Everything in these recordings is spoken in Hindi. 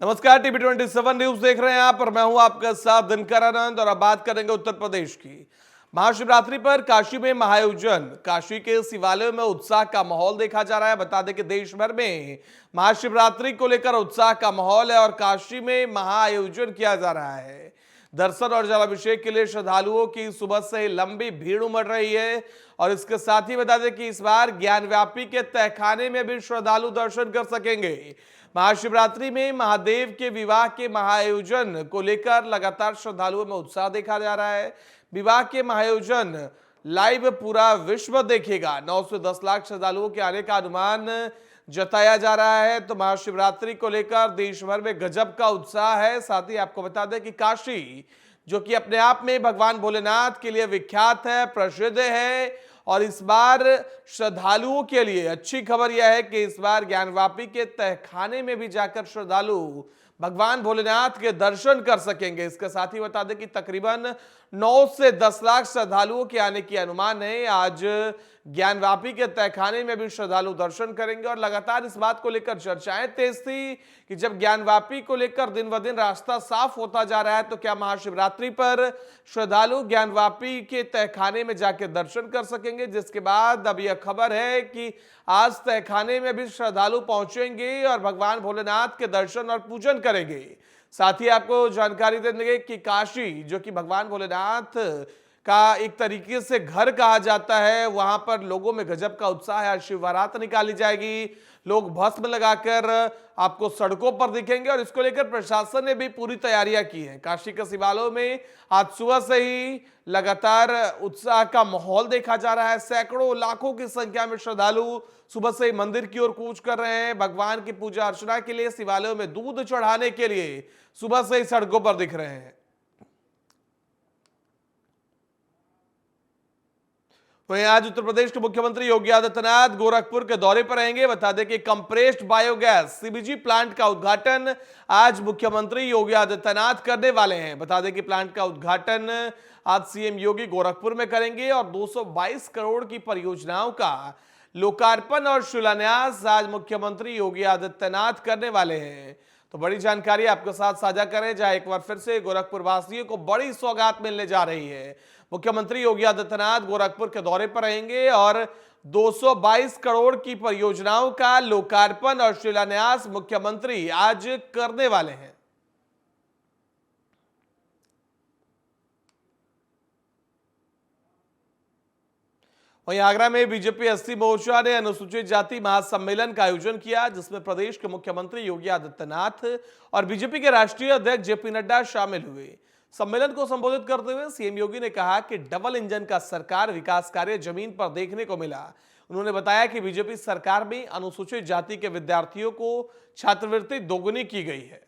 नमस्कार, टीवी 27 न्यूज देख रहे हैं आप और मैं हूं आपका साथ दिनकर आनंद। और अब बात करेंगे उत्तर प्रदेश की। महाशिवरात्रि पर काशी में महाआयोजन, काशी के शिवालयों में उत्साह का माहौल देखा जा रहा है। बता दें कि देश भर में महाशिवरात्रि को लेकर उत्साह का माहौल है और काशी में महाआयोजन किया जा रहा है। दर्शन और जलाभिषेक के लिए श्रद्धालुओं की सुबह से ही लंबी भीड़ उमड़ रही है। और इसके साथ ही बता दें कि इस बार ज्ञानव्यापी के तहखाने में भी श्रद्धालु दर्शन कर सकेंगे। महाशिवरात्रि में महादेव के विवाह के महाआयोजन को लेकर लगातार श्रद्धालुओं में उत्साह देखा जा रहा है। विवाह के महाआयोजन लाइव पूरा विश्व देखेगा। 9 से 10 लाख श्रद्धालुओं के आने का अनुमान जताया जा रहा है। तो महाशिवरात्रि को लेकर देश भर में गजब का उत्साह है। साथ ही आपको बता दें कि काशी, जो कि अपने आप में भगवान भोलेनाथ के लिए विख्यात है, प्रसिद्ध है, और इस बार श्रद्धालुओं के लिए अच्छी खबर यह है कि इस बार ज्ञानवापी के तहखाने में भी जाकर श्रद्धालु भगवान भोलेनाथ के दर्शन कर सकेंगे। इसके साथ ही बता दें कि तकरीबन 9 से 10 लाख श्रद्धालुओं के आने की अनुमान है। आज ज्ञानवापी के तहखाने में भी श्रद्धालु दर्शन करेंगे और लगातार इस बात को लेकर चर्चाएं तेज थी कि जब ज्ञानवापी को लेकर दिन ब दिन रास्ता साफ होता जा रहा है तो क्या महाशिवरात्रि पर श्रद्धालु ज्ञानवापी के तहखाने में जाकर दर्शन कर सकेंगे। जिसके बाद अब यह खबर है कि आज तहखाने में भी श्रद्धालु पहुंचेंगे और भगवान भोलेनाथ के दर्शन और पूजन करेंगे। साथ ही आपको जानकारी दे देंगे कि काशी, जो कि भगवान भोलेनाथ का एक तरीके से घर कहा जाता है, वहां पर लोगों में गजब का उत्साह है। आज शिव बारात निकाली जाएगी, लोग भस्म लगाकर आपको सड़कों पर दिखेंगे और इसको लेकर प्रशासन ने भी पूरी तैयारियां की हैं। काशी के शिवालयों में आज सुबह से ही लगातार उत्साह का माहौल देखा जा रहा है। सैकड़ों लाखों की संख्या में श्रद्धालु सुबह से ही मंदिर की ओर कूच कर रहे हैं। भगवान की पूजा अर्चना के लिए, शिवालयों में दूध चढ़ाने के लिए सुबह से ही सड़कों पर दिख रहे हैं। वहीं आज उत्तर प्रदेश के मुख्यमंत्री योगी आदित्यनाथ गोरखपुर के दौरे पर रहेंगे। बता दें कि कंप्रेस्ड बायोगैस सीबीजी प्लांट का उद्घाटन आज मुख्यमंत्री योगी आदित्यनाथ करने वाले हैं। बता दें कि प्लांट का उद्घाटन आज सीएम योगी गोरखपुर में करेंगे और 222 करोड़ की परियोजनाओं का लोकार्पण और शिलान्यास आज मुख्यमंत्री योगी आदित्यनाथ करने वाले हैं। तो बड़ी जानकारी आपके साथ साझा करें, जहां एक बार फिर से गोरखपुर वासियों को बड़ी सौगात मिलने जा रही है। मुख्यमंत्री योगी आदित्यनाथ गोरखपुर के दौरे पर रहेंगे और 222 करोड़ की परियोजनाओं का लोकार्पण और शिलान्यास मुख्यमंत्री आज करने वाले हैं। वहीं आगरा में बीजेपी एससी मोर्चा ने अनुसूचित जाति महासम्मेलन का आयोजन किया, जिसमें प्रदेश के मुख्यमंत्री योगी आदित्यनाथ और बीजेपी के राष्ट्रीय अध्यक्ष जेपी नड्डा शामिल हुए। सम्मेलन को संबोधित करते हुए सीएम योगी ने कहा कि डबल इंजन का सरकार विकास कार्य जमीन पर देखने को मिला। उन्होंने बताया कि बीजेपी सरकार में अनुसूचित जाति के विद्यार्थियों को छात्रवृत्ति दोगुनी की गई है।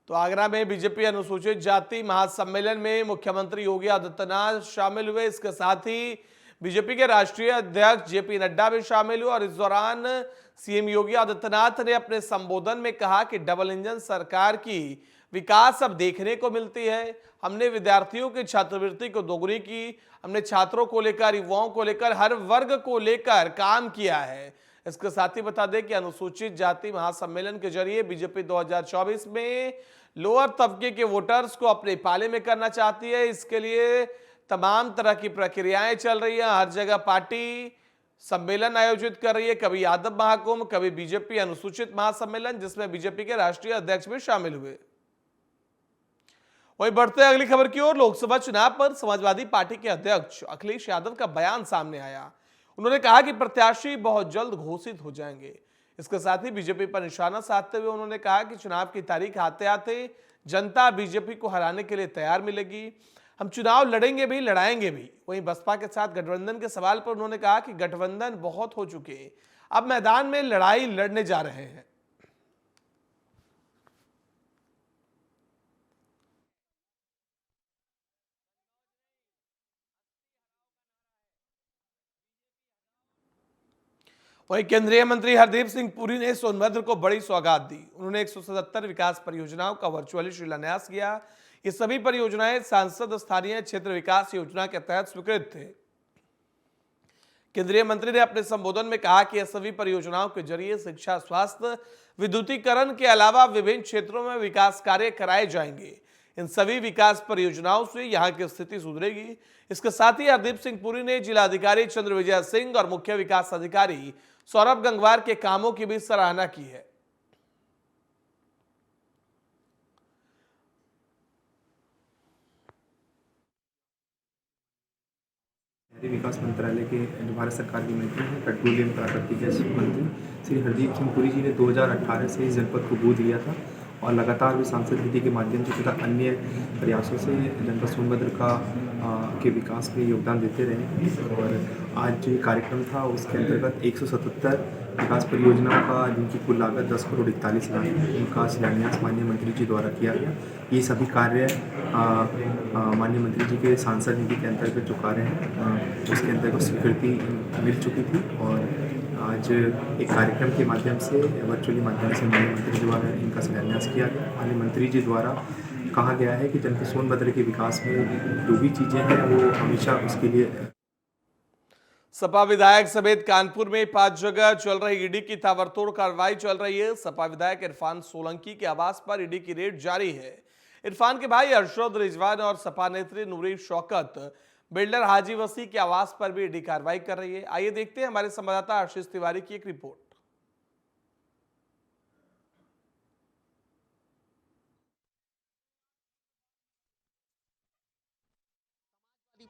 तो आगरा में बीजेपी अनुसूचित जाति महासम्मेलन में मुख्यमंत्री योगी आदित्यनाथ शामिल हुए। इसके साथ ही बीजेपी के राष्ट्रीय अध्यक्ष जेपी नड्डा भी शामिल हुए और इस दौरान सीएम योगी आदित्यनाथ ने अपने संबोधन में कहा कि डबल इंजन सरकार की विकास अब देखने को मिलती है। हमने विद्यार्थियों की छात्रवृत्ति को दोगुनी की, हमने छात्रों को लेकर, युवाओं को लेकर, हर वर्ग को लेकर काम किया है। इसके साथ ही बता दें कि अनुसूचित जाति महासम्मेलन के जरिए बीजेपी 2024 में लोअर तबके के वोटर्स को अपने पाले में करना चाहती है। इसके लिए तमाम तरह की प्रक्रियाएं चल रही हैं। हर जगह पार्टी सम्मेलन आयोजित कर रही है, कभी यादव महाकुंभ, कभी बीजेपी अनुसूचित महासम्मेलन, जिसमें बीजेपी के राष्ट्रीय अध्यक्ष भी शामिल हुए। वहीं बढ़ते अगली खबर की ओर, लोकसभा चुनाव पर समाजवादी पार्टी के अध्यक्ष अखिलेश यादव का बयान सामने आया। उन्होंने कहा कि प्रत्याशी बहुत जल्द घोषित हो जाएंगे। इसके साथ ही बीजेपी पर निशाना साधते हुए उन्होंने कहा कि चुनाव की तारीख आते आते जनता बीजेपी को हराने के लिए तैयार मिलेगी। हम चुनाव लड़ेंगे भी, लड़ाएंगे भी। वहीं बसपा के साथ गठबंधन के सवाल पर उन्होंने कहा कि गठबंधन बहुत हो चुके, अब मैदान में लड़ाई लड़ने जा रहे हैं। वहीं केंद्रीय मंत्री हरदीप सिंह पुरी ने सोनभद्र को बड़ी सौगात दी। उन्होंने 177 विकास परियोजनाओं का वर्चुअली शिलान्यास किया। ये सभी परियोजनाएं सांसद स्थानीय क्षेत्र विकास योजना के तहत स्वीकृत थे। केंद्रीय मंत्री ने अपने संबोधन में कहा कि यह सभी परियोजनाओं के जरिए शिक्षा, स्वास्थ्य, विद्युतीकरण के अलावा विभिन्न क्षेत्रों में विकास कार्य कराए जाएंगे। इन सभी विकास परियोजनाओं से यहां की स्थिति सुधरेगी। इसके साथ ही हरदीप सिंह पुरी ने जिलाधिकारी चंद्रविजय सिंह और मुख्य विकास अधिकारी सौरभ गंगवार के कामों की भी सराहना की है। शहरी विकास मंत्रालय के जो भारत सरकार के मंत्री हैं, पेट्रोलियम प्राकृतिक गैस मंत्री श्री हरदीप सिंह पुरी जी ने 2018 से इस जनपद को गोद लिया था और लगातार भी सांसद निधि के माध्यम से तथा अन्य प्रयासों से जनपद सोनभद्र के विकास में योगदान देते रहे। और आज जो कार्यक्रम था उसके अंतर्गत 177 विकास परियोजनाओं का, जिनकी कुल लागत 10 करोड़ 41 लाख, उनका शिलान्यास माननीय मंत्री जी द्वारा किया गया। ये सभी कार्य माननीय मंत्री जी के सांसद निधि के अंतर्गत जो कार्य हैं उसके अंतर्गत स्वीकृति मिल चुकी थी और आज एक कार्यक्रम के माध्यम से, वर्चुअली माध्यम से माननीय मंत्री जी द्वारा इनका शिलान्यास किया गया। माननीय मंत्री जी द्वारा कहा गया है कि जनपद सोनभद्र के विकास में जो भी चीज़ें हैं वो हमेशा उसके लिए। सपा विधायक समेत कानपुर में 5 जगह चल रही ईडी की ताबड़तोड़ कार्रवाई चल रही है। सपा विधायक इरफान सोलंकी के आवास पर ईडी की रेड जारी है। इरफान के भाई अरशद रिजवान और सपा नेत्री नूरी शौकत बिल्डर हाजी वसी के आवास पर भी ईडी कार्रवाई कर रही है। आइए देखते हैं हमारे संवाददाता आशीष तिवारी की एक रिपोर्ट।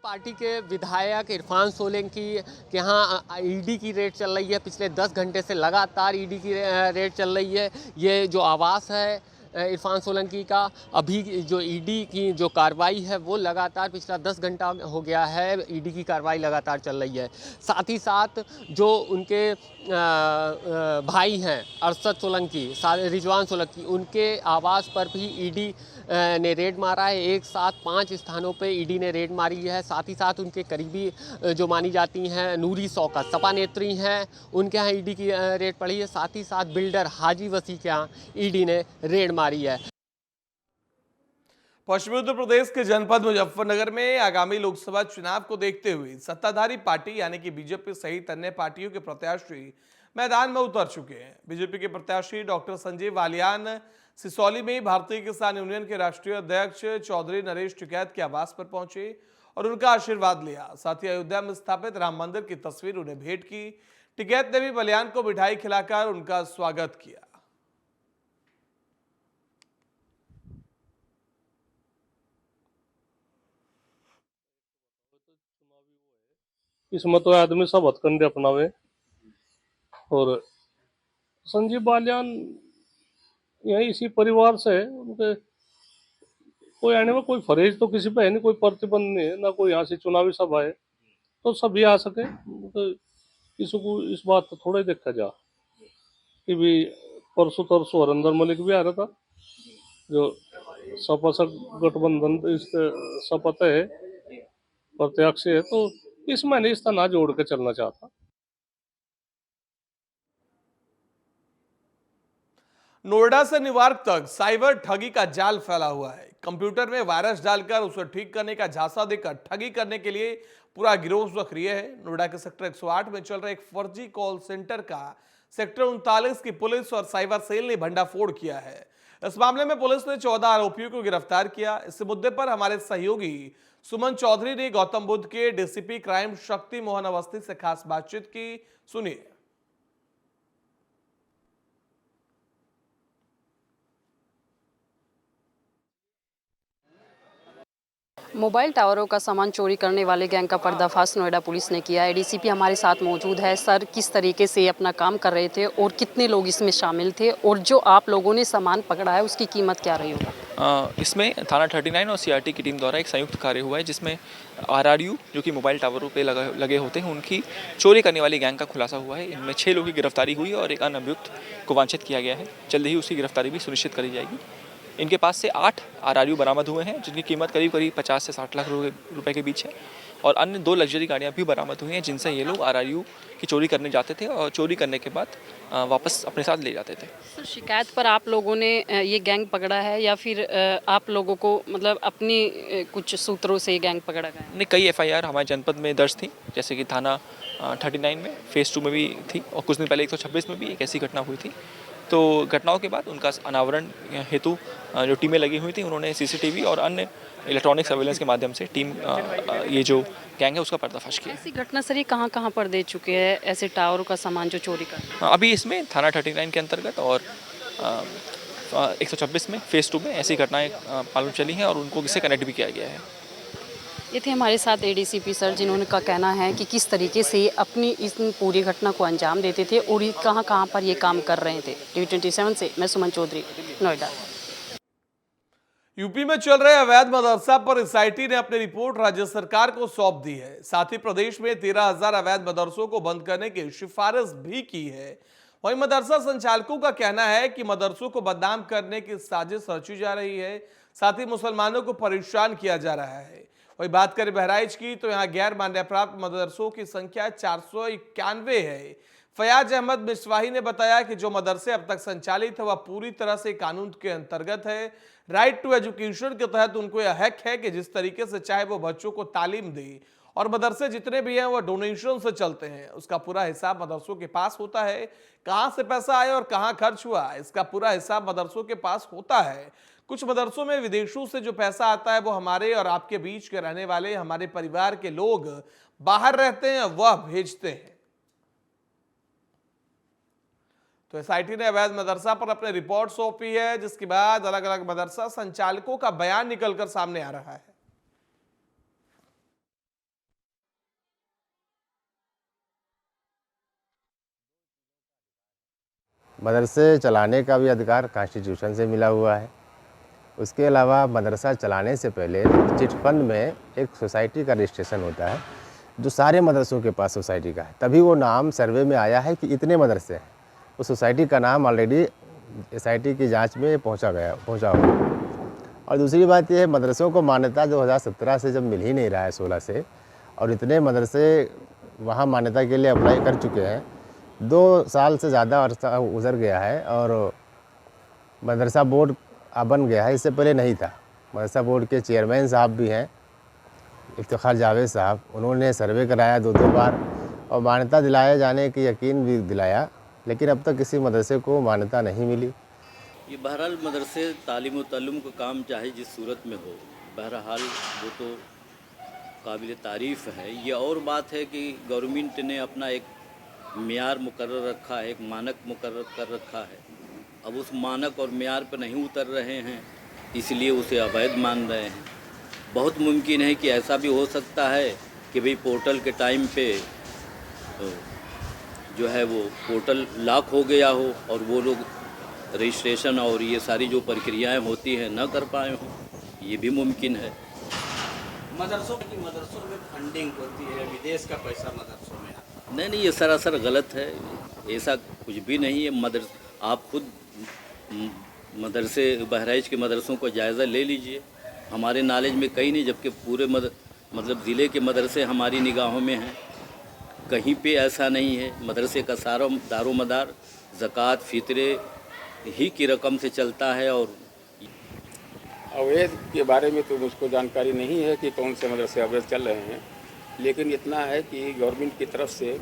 पार्टी के विधायक इरफान सोलंकी के यहाँ ईडी की रेड चल रही है। पिछले 10 घंटे से लगातार ईडी की रेड चल रही है। ये जो आवास है इरफान सोलंकी का, अभी जो ईडी की जो कार्रवाई है वो लगातार पिछला 10 घंटा हो गया है, ईडी की कार्रवाई लगातार चल रही है। साथ ही साथ जो उनके भाई हैं अरशद सोलंकी, रिजवान सोलंकी, उनके आवास पर भी ईडी ने रेड मारा है। एक साथ 5 स्थानों पे ईडी ने रेड मारी है। साथ ही साथ उनके करीबी जो मानी जाती हैं नूरी शौकत, सपा नेत्री हैं, उनके यहाँ ईडी की रेड पड़ी है। साथ ही साथ बिल्डर हाजी वसी के यहाँ ईडी ने रेड मारी है। पश्चिमी उत्तर प्रदेश के जनपद मुजफ्फरनगर में आगामी लोकसभा चुनाव को देखते हुए सत्ताधारी पार्टी यानी कि बीजेपी सहित अन्य पार्टियों के प्रत्याशी मैदान में उतर चुके हैं। बीजेपी के प्रत्याशी डॉक्टर संजीव बालियान सिसौली में भारतीय किसान यूनियन के राष्ट्रीय अध्यक्ष चौधरी नरेश टिकैत के आवास पर पहुंचे और उनका आशीर्वाद लिया। साथ ही अयोध्या में स्थापित राम मंदिर की तस्वीर उन्हें भेंट की। टिकैत ने भी बालियान को मिठाई खिलाकर उनका स्वागत किया। इसमें तो आदमी सब हथकंडे अपनावे और संजीव बालियान यही इसी परिवार से, उनके कोई आने में कोई फरेज तो किसी पे है नहीं, कोई प्रतिबंध नहीं है, ना कोई यहाँ से चुनावी सभा है तो सभी आ सके। तो किसी को इस बात तो थोड़ा ही देखा जा कि भी परसों तरसों हरिंदर मलिक भी आ रहा था, जो सपा गठबंधन इस शपथ है प्रत्याशी है, तो इसमें नहीं इस तरह जोड़ के चलना चाहता। नोएडा से न्यूयॉर्क तक साइबर ठगी का जाल फैला हुआ है। कंप्यूटर में वायरस डालकर उसे ठीक करने का झांसा देकर ठगी करने के लिए पूरा गिरोह सक्रिय है। नोएडा के सेक्टर 108 में चल रहे एक फर्जी कॉल सेंटर का सेक्टर 39 की पुलिस और साइबर सेल ने भंडाफोड़ किया है। इस मामले में पुलिस ने 14 आरोपियों को गिरफ्तार किया। इस मुद्दे पर हमारे सहयोगी सुमन चौधरी ने गौतम बुद्ध के डीसीपी क्राइम शक्ति मोहन अवस्थी से खास बातचीत की। सुनिए। मोबाइल टावरों का सामान चोरी करने वाले गैंग का पर्दाफाश नोएडा पुलिस ने किया है। डीसीपी हमारे साथ मौजूद है। सर, किस तरीके से अपना काम कर रहे थे और कितने लोग इसमें शामिल थे, और जो आप लोगों ने सामान पकड़ा है उसकी कीमत क्या रही होगा? इसमें थाना 39 और सीआरटी की टीम द्वारा एक संयुक्त कार्य हुआ है, जिसमें आरआरयू जो कि मोबाइल टावरों पे लगे होते हैं उनकी चोरी करने वाली गैंग का खुलासा हुआ है। इनमें 6 लोगों की गिरफ्तारी हुई और एक अन्य अभियुक्त को वांछित किया गया है। जल्द ही उसकी गिरफ्तारी भी सुनिश्चित करी जाएगी। इनके पास से 8 आरआरयू बरामद हुए हैं, जिनकी कीमत करीब 50 से 60 लाख रुपए के बीच है। और अन्य 2 लग्जरी गाड़ियाँ भी बरामद हुई हैं जिनसे ये लोग RRU की चोरी करने जाते थे और चोरी करने के बाद वापस अपने साथ ले जाते थे। सर, शिकायत पर आप लोगों ने ये गैंग पकड़ा है या फिर आप लोगों को मतलब अपनी कुछ सूत्रों से ये गैंग पकड़ा गया है? ने कई FIR हमारे जनपद में दर्ज थी, जैसे कि थाना 39 में, फेज़ 2 में भी थी और कुछ दिन पहले 126 में भी एक ऐसी घटना हुई थी। तो घटनाओं के बाद उनका अनावरण हेतु जो टीमें लगी हुई थी उन्होंने CCTV और अन्य इलेक्ट्रॉनिक सर्वेलेंस के माध्यम से टीम ये जो गैंग है उसका पर्दाफाश किया। ऐसी घटना सर ये कहाँ पर दे चुके हैं ऐसे टावरों का सामान जो चोरी कर? अभी इसमें थाना 39 के अंतर्गत और 126 में फेज़ 2 में ऐसी घटनाएं मालूम चली हैं और उनको इससे कनेक्ट भी किया गया है। ये थे हमारे साथ ADCP सर जिन्होंने का कहना है कि किस तरीके से अपनी इस पूरी घटना को अंजाम देते थे और कहाँ पर ये काम कर रहे थे। TV27 से मैं सुमन चौधरी, नोएडा। यूपी में चल रहे अवैध मदरसा पर SIT ने अपनी रिपोर्ट राज्य सरकार को सौंप दी है। साथ ही प्रदेश में 13,000 अवैध मदरसों को बंद करने की सिफारिश भी की है। वहीं मदरसा संचालकों का कहना है कि मदरसों को बदनाम करने की साजिश रची जा रही है, साथ ही मुसलमानों को परेशान किया जा रहा है। वही बात करें बहराइच की तो यहाँ गैर मान्यता प्राप्त मदरसों की संख्या 491 है। फयाज अहमद मिसवाही ने बताया कि जो मदरसे अब तक संचालित है वह पूरी तरह से कानून के अंतर्गत है। राइट टू एजुकेशन के तहत उनको यह हक है कि जिस तरीके से चाहे वो बच्चों को तालीम दे, और मदरसे जितने भी हैं वह डोनेशन से चलते हैं। उसका पूरा हिसाब मदरसों के पास होता है। कहां से पैसा आया और कहां खर्च हुआ, इसका पूरा हिसाब मदरसों के पास होता है। कुछ मदरसों में विदेशों से जो पैसा आता है वो हमारे और आपके बीच के रहने वाले हमारे परिवार के लोग बाहर रहते हैं वह भेजते हैं। तो SIT ने अवैध मदरसा पर अपनी रिपोर्ट सौंपी है, जिसके बाद अलग अलग मदरसा संचालकों का बयान निकलकर सामने आ रहा है। मदरसे चलाने का भी अधिकार कॉन्स्टिट्यूशन से मिला हुआ है। उसके अलावा मदरसा चलाने से पहले चिट फंड में एक सोसाइटी का रजिस्ट्रेशन होता है जो सारे मदरसों के पास सोसाइटी का है, तभी वो नाम सर्वे में आया है कि इतने मदरसे हैं। उस सोसाइटी का नाम ऑलरेडी SIT की जांच में पहुंचा हुआ। और दूसरी बात यह है, मदरसों को मान्यता 2017 से जब मिल ही नहीं रहा है 16 से, और इतने मदरसे वहाँ मान्यता के लिए अप्लाई कर चुके हैं। 2 साल से ज़्यादा अर्सा गुजर गया है और मदरसा बोर्ड अब बन गया है, इससे पहले नहीं था। मदरसा बोर्ड के चेयरमैन साहब भी हैं, इफ्तिखार जावेद साहब, उन्होंने सर्वे कराया 2 बार और मान्यता दिलाए जाने की यकीन भी दिलाया, लेकिन अब तक किसी मदरसे को मान्यता नहीं मिली। ये बहरहाल मदरसे तालीम व तअल्लुम का काम चाहे जिस सूरत में हो, बहरहाल वो तो काबिल तारीफ़ है। ये और बात है कि गवर्नमेंट ने अपना एक मियार मुकर्रर रखा है, एक मानक मुकर्रर कर रखा है। अब उस मानक और मियार पर नहीं उतर रहे हैं, इसलिए उसे अवैध मान रहे हैं। बहुत मुमकिन है कि ऐसा भी हो सकता है कि भाई पोर्टल के टाइम पे जो है वो पोर्टल लॉक हो गया हो और वो लोग रजिस्ट्रेशन और ये सारी जो प्रक्रियाएं होती हैं न कर पाए हों, ये भी मुमकिन है। मदरसों में फंडिंग होती है, विदेश का पैसा मदरसों में आता है। नहीं, ये सरासर गलत है। ऐसा कुछ भी नहीं है। आप खुद मदरसे बहराइच के मदरसों को जायज़ा ले लीजिए। हमारे नॉलेज में कई नहीं, जबकि पूरे मतलब ज़िले के मदरसे हमारी निगाहों में हैं। कहीं पे ऐसा नहीं है। मदरसे का सारा दारोमदार ज़कात फ़ितरे ही की रकम से चलता है। और अवैध के बारे में तो मुझको जानकारी नहीं है कि कौन से मदरसे अवैध चल रहे हैं, लेकिन इतना है कि गवर्नमेंट की तरफ से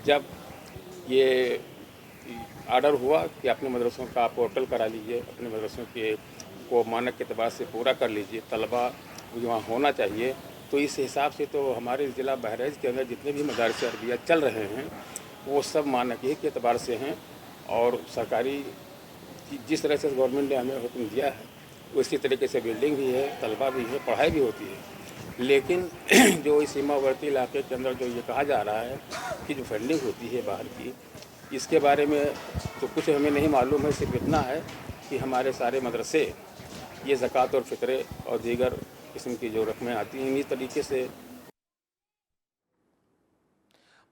जब ये आर्डर हुआ कि अपने मदरसों का पोर्टल करा लीजिए, अपने मदरसों के को मानक के एतबार से पूरा कर लीजिए, तलबा वहाँ होना चाहिए, तो इस हिसाब से तो हमारे ज़िला बहराइच के अंदर जितने भी मदारस अरबिया चल रहे हैं वो सब मानक ही के एतबार से हैं। और सरकारी जिस तरह से गवर्नमेंट ने हमें हुक्म दिया है उसी तरीके से बिल्डिंग भी है, तलबा भी है, पढ़ाई भी होती है। लेकिन जो इस सीमावर्ती इलाके के अंदर जो ये कहा जा रहा है कि जो फंडिंग होती है बाहर की, इसके बारे में तो कुछ हमें नहीं मालूम है। सिर्फ इतना है कि हमारे सारे मदरसे ये ज़कात और फ़ितरे और दीगर किस्म की जो रकमें आती हैं इन्हीं तरीके से।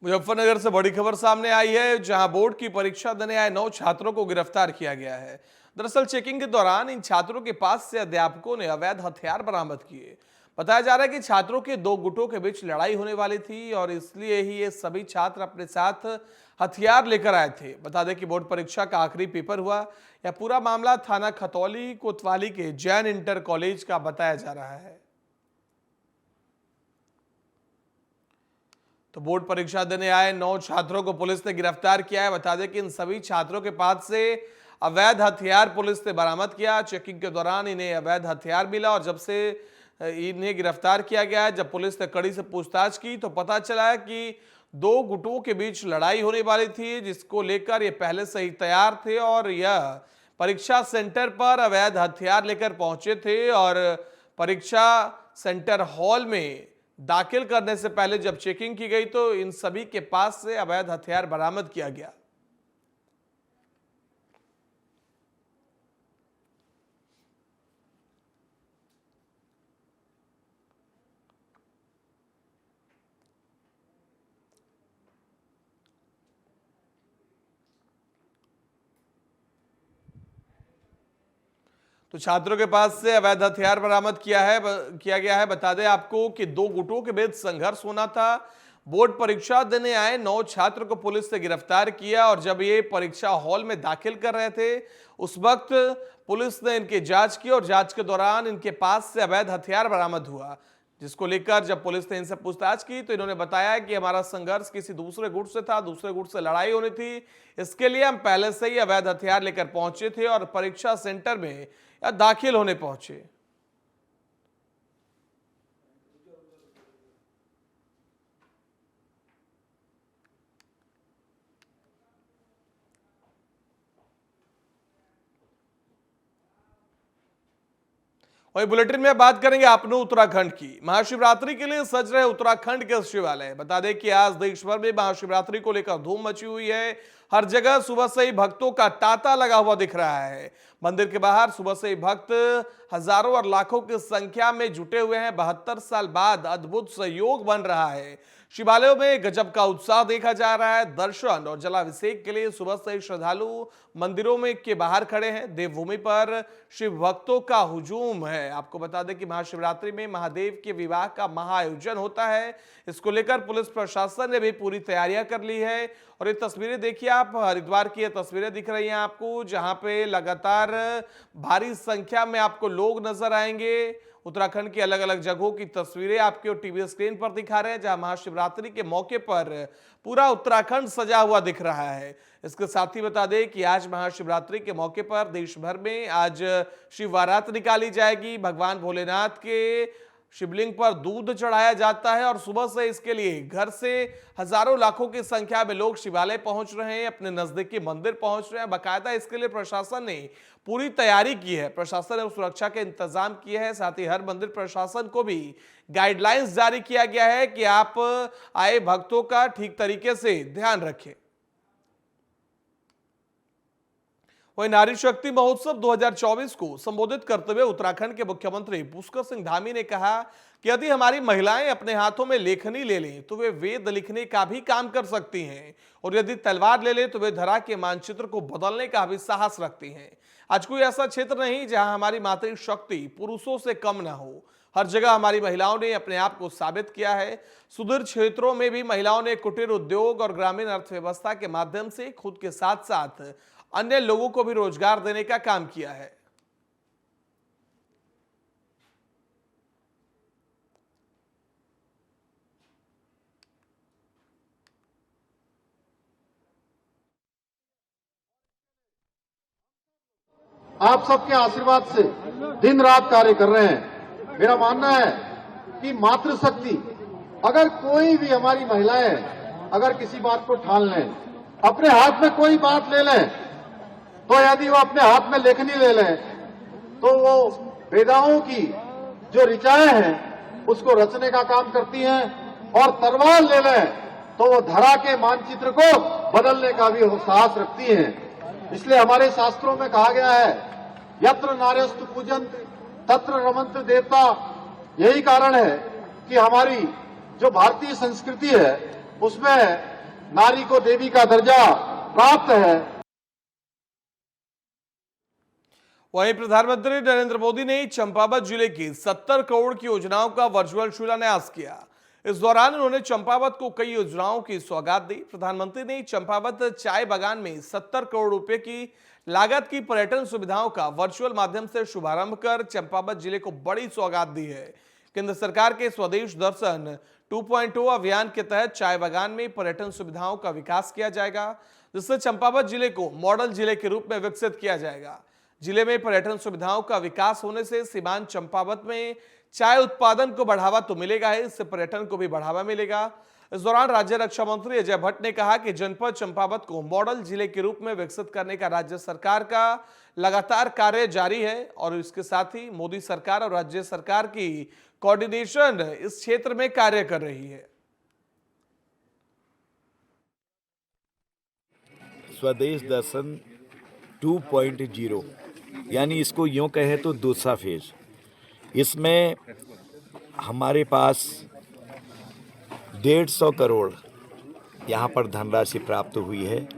मुजफ्फरनगर से बड़ी खबर सामने आई है, जहां बोर्ड की परीक्षा देने आए 9 छात्रों को गिरफ्तार किया गया है। दरअसल चेकिंग के दौरान इन छात्रों के पास से अध्यापकों ने अवैध हथियार बरामद किए। बताया जा रहा है कि छात्रों के दो गुटों के बीच लड़ाई होने वाली थी और इसलिए ही ये सभी छात्र अपने साथ हथियार लेकर आए थे। बता दें कि बोर्ड परीक्षा का आखिरी पेपर हुआ। यह पूरा मामला थाना खतौली कोतवाली के जैन इंटर कॉलेज का बताया जा रहा है। तो बोर्ड परीक्षा देने आए 9 छात्रों को पुलिस ने गिरफ्तार किया है। बता दें कि इन सभी छात्रों के पास से अवैध हथियार पुलिस ने बरामद किया। चेकिंग के दौरान इन्हें अवैध हथियार मिला और जब से इन्हें गिरफ्तार किया गया है, जब पुलिस ने कड़ी से पूछताछ की तो पता चला है कि 2 गुटों के बीच लड़ाई होने वाली थी, जिसको लेकर ये पहले से ही तैयार थे और यह परीक्षा सेंटर पर अवैध हथियार लेकर पहुंचे थे। और परीक्षा सेंटर हॉल में दाखिल करने से पहले जब चेकिंग की गई तो इन सभी के पास से अवैध हथियार बरामद किया गया। तो छात्रों के पास से अवैध हथियार बरामद किया गया है। बता दें आपको कि 2 गुटों के बीच संघर्ष होना था। बोर्ड परीक्षा देने आए 9 छात्र को पुलिस ने गिरफ्तार किया और जब ये परीक्षा हॉल में दाखिल कर रहे थे उस वक्त पुलिस ने इनकी जांच की और जांच के दौरान इनके पास से अवैध हथियार बरामद हुआ, जिसको लेकर जब पुलिस ने इनसे पूछताछ की तो इन्होंने बताया कि हमारा संघर्ष किसी दूसरे गुट से था, दूसरे गुट से लड़ाई होनी थी, इसके लिए हम पहले से ही अवैध हथियार लेकर पहुंचे थे और परीक्षा सेंटर में दाखिल होने पहुंचे। वही बुलेटिन में बात करेंगे आपने उत्तराखंड की। महाशिवरात्रि के लिए सज रहे उत्तराखंड के शिवालय। बता दें कि आज देश भर में महाशिवरात्रि को लेकर धूम मची हुई है। हर जगह सुबह से ही भक्तों का तांता लगा हुआ दिख रहा है। मंदिर के बाहर सुबह से ही भक्त हजारों और लाखों की संख्या में जुटे हुए हैं। 72 साल बाद अद्भुत संयोग बन रहा है। शिवालयों में गजब का उत्साह देखा जा रहा है। दर्शन और जलाभिषेक के लिए सुबह से ही श्रद्धालु मंदिरों में के बाहर खड़े हैं। देवभूमि पर शिव भक्तों का हुजूम है। आपको बता दें कि महाशिवरात्रि में महादेव के विवाह का महाआयोजन होता है। इसको लेकर पुलिस प्रशासन ने भी पूरी तैयारियां कर ली है। और ये तस्वीरें देखिए आप, हरिद्वार की ये तस्वीरें दिख रही हैं आपको, जहां पे लगातार भारी संख्या में आपको लोग नजर आएंगे। उत्तराखंड की अलग अलग जगहों की तस्वीरें आपके टीवी स्क्रीन पर दिखा रहे हैं, जहां महाशिवरात्रि के मौके पर पूरा उत्तराखंड सजा हुआ दिख रहा है। इसके साथ ही बता दें कि आज महाशिवरात्रि के मौके पर देश भर में आज शिव बारात निकाली जाएगी। भगवान भोलेनाथ के शिवलिंग पर दूध चढ़ाया जाता है और सुबह से इसके लिए घर से हजारों लाखों की संख्या में लोग शिवालय पहुंच रहे हैं, अपने नजदीकी मंदिर पहुंच रहे हैं। बाकायदा इसके लिए प्रशासन ने पूरी तैयारी की है। प्रशासन ने सुरक्षा के इंतजाम किए हैं। साथ ही हर मंदिर प्रशासन को भी गाइडलाइंस जारी किया गया है कि आप आए भक्तों का ठीक तरीके से ध्यान रखें। वही नारी शक्ति महोत्सव 2024 को संबोधित करते हुए उत्तराखंड के मुख्यमंत्री पुष्कर सिंह धामी ने कहा कि यदि हमारी महिलाएं अपने हाथों में लेखनी ले लें तो वे वेद लिखने का भी काम कर सकती हैं और यदि तलवार ले लें तो वे धरा के मानचित्र को बदलने का भी साहस रखती हैं। आज कोई ऐसा क्षेत्र नहीं जहां हमारी मातृ शक्ति पुरुषों से कम ना हो। हर जगह हमारी महिलाओं ने अपने आप को साबित किया है। सुदूर क्षेत्रों में भी महिलाओं ने कुटीर उद्योग और ग्रामीण अर्थव्यवस्था के माध्यम से खुद के साथ साथ अन्य लोगों को भी रोजगार देने का काम किया है। आप सबके आशीर्वाद से दिन रात कार्य कर रहे हैं। मेरा मानना है कि मातृशक्ति, अगर कोई भी हमारी महिलाएं अगर किसी बात को ठान लें, अपने हाथ में कोई बात ले लें, तो यदि वो अपने हाथ में लेखनी ले लें तो वो वेदाओं की जो ऋचाएं हैं उसको रचने का काम करती हैं, और तलवार ले लें तो वो धरा के मानचित्र को बदलने का भी साहस रखती हैं। इसलिए हमारे शास्त्रों में कहा गया है, यत्र नार्यस्तु पूजन्त तत्र रमन्त देवता। यही कारण है कि हमारी जो भारतीय संस्कृति है उसमें नारी को देवी का दर्जा प्राप्त है। वहीं प्रधानमंत्री नरेंद्र मोदी ने चंपावत जिले की 70 करोड़ की योजनाओं का वर्चुअल शिलान्यास किया। इस दौरान उन्होंने चंपावत को कई योजनाओं की सौगात दी। प्रधानमंत्री ने चंपावत चाय बागान में 70 करोड़ रुपए की लागत की पर्यटन सुविधाओं का वर्चुअल माध्यम से शुभारंभ कर चंपावत जिले को बड़ी सौगात दी है। केंद्र सरकार के स्वदेश दर्शन 2.0 अभियान के तहत चाय बागान में पर्यटन सुविधाओं का विकास किया जाएगा, जिससे चंपावत जिले को मॉडल जिले के रूप में विकसित किया जाएगा। जिले में पर्यटन सुविधाओं का विकास होने से सीमांत चंपावत में चाय उत्पादन को बढ़ावा तो मिलेगा ही, इससे पर्यटन को भी बढ़ावा मिलेगा। इस दौरान राज्य रक्षा मंत्री अजय भट्ट ने कहा कि जनपद चंपावत को मॉडल जिले के रूप में विकसित करने का राज्य सरकार का लगातार कार्य जारी है और इसके साथ ही मोदी सरकार और राज्य सरकार की कोऑर्डिनेशन इस क्षेत्र में कार्य कर रही है। स्वदेश दर्शन 2.0 यानी इसको यूँ कहे तो दूसरा फेज। इसमें हमारे पास 150 करोड़ यहाँ पर धनराशि प्राप्त हुई है।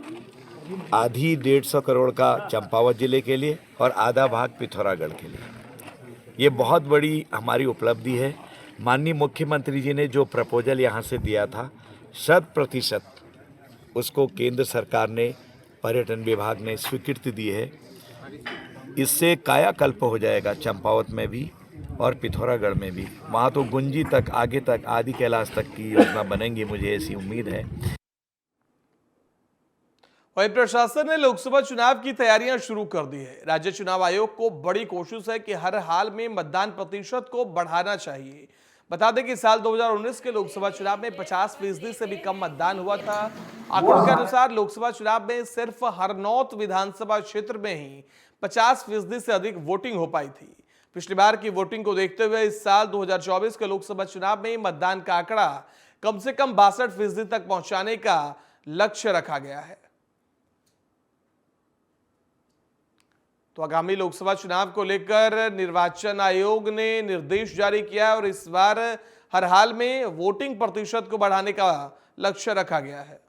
आधी 150 करोड़ का चंपावत जिले के लिए और आधा भाग पिथौरागढ़ के लिए। ये बहुत बड़ी हमारी उपलब्धि है। माननीय मुख्यमंत्री जी ने जो प्रपोजल यहाँ से दिया था 100% उसको केंद्र सरकार ने, पर्यटन विभाग ने स्वीकृति दी है। इससे कायाकल्प हो जाएगा चंपावत में भी और पिथौरागढ़ में भी। वहाँ तो गुंजी तक, आगे तक, आदि कैलाश तक की योजना बनेंगी, मुझे ऐसी उम्मीद है। वहीं प्रशासन ने लोकसभा चुनाव की तैयारियां शुरू कर दी है। राज्य चुनाव आयोग को बड़ी कोशिश है कि हर हाल में मतदान प्रतिशत को बढ़ाना चाहिए। बता दें कि साल 2019 के लोकसभा चुनाव में 50% से भी कम मतदान हुआ था। आंकड़ों के अनुसार लोकसभा चुनाव में सिर्फ हरनौत विधानसभा क्षेत्र में ही 50% से अधिक वोटिंग हो पाई थी। पिछली बार की वोटिंग को देखते हुए इस साल 2024 के लोकसभा चुनाव में मतदान का आंकड़ा कम से कम 62% तक पहुंचाने का लक्ष्य रखा गया है। तो आगामी लोकसभा चुनाव को लेकर निर्वाचन आयोग ने निर्देश जारी किया है और इस बार हर हाल में वोटिंग प्रतिशत को बढ़ाने का लक्ष्य रखा गया है।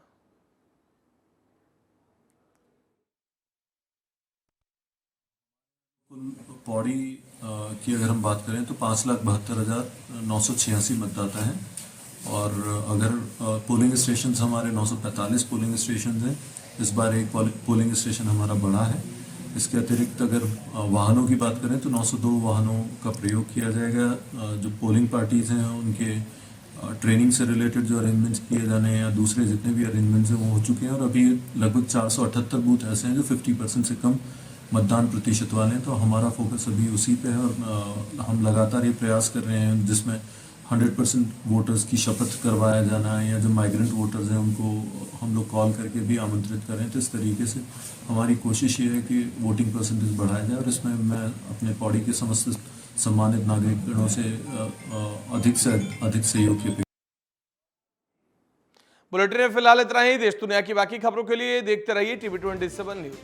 पौड़ी की अगर हम बात करें तो 5,72,986 मतदाता हैं और अगर पोलिंग स्टेशन हमारे 945 पोलिंग स्टेशन हैं। इस बार एक पोलिंग स्टेशन हमारा बड़ा है। इसके अतिरिक्त अगर वाहनों की बात करें तो 902 वाहनों का प्रयोग किया जाएगा। जो पोलिंग पार्टीज़ हैं उनके ट्रेनिंग से रिलेटेड जो अरेंजमेंट्स किए जाने हैं या दूसरे जितने भी अरेंजमेंट्स हैं वो हो चुके हैं और अभी लगभग 478 बूथ ऐसे हैं जो 50% से कम मतदान प्रतिशत वाले हैं। तो हमारा फोकस अभी उसी पे है और हम लगातार ये प्रयास कर रहे हैं जिसमें 100% वोटर्स की शपथ करवाया जाना है या जो माइग्रेंट वोटर्स हैं उनको हम लोग कॉल करके भी आमंत्रित करें। तो इस तरीके से हमारी कोशिश ये है कि वोटिंग परसेंटेज बढ़ाया जाए और इसमें मैं अपने पौड़ी के समस्त सम्मानित नागरिकों से अधिक सहयोग की अपेक्षा। बुलेटिन में फिलहाल इतना ही। देश दुनिया की बाकी खबरों के लिए देखते रहिए TV27 न्यूज।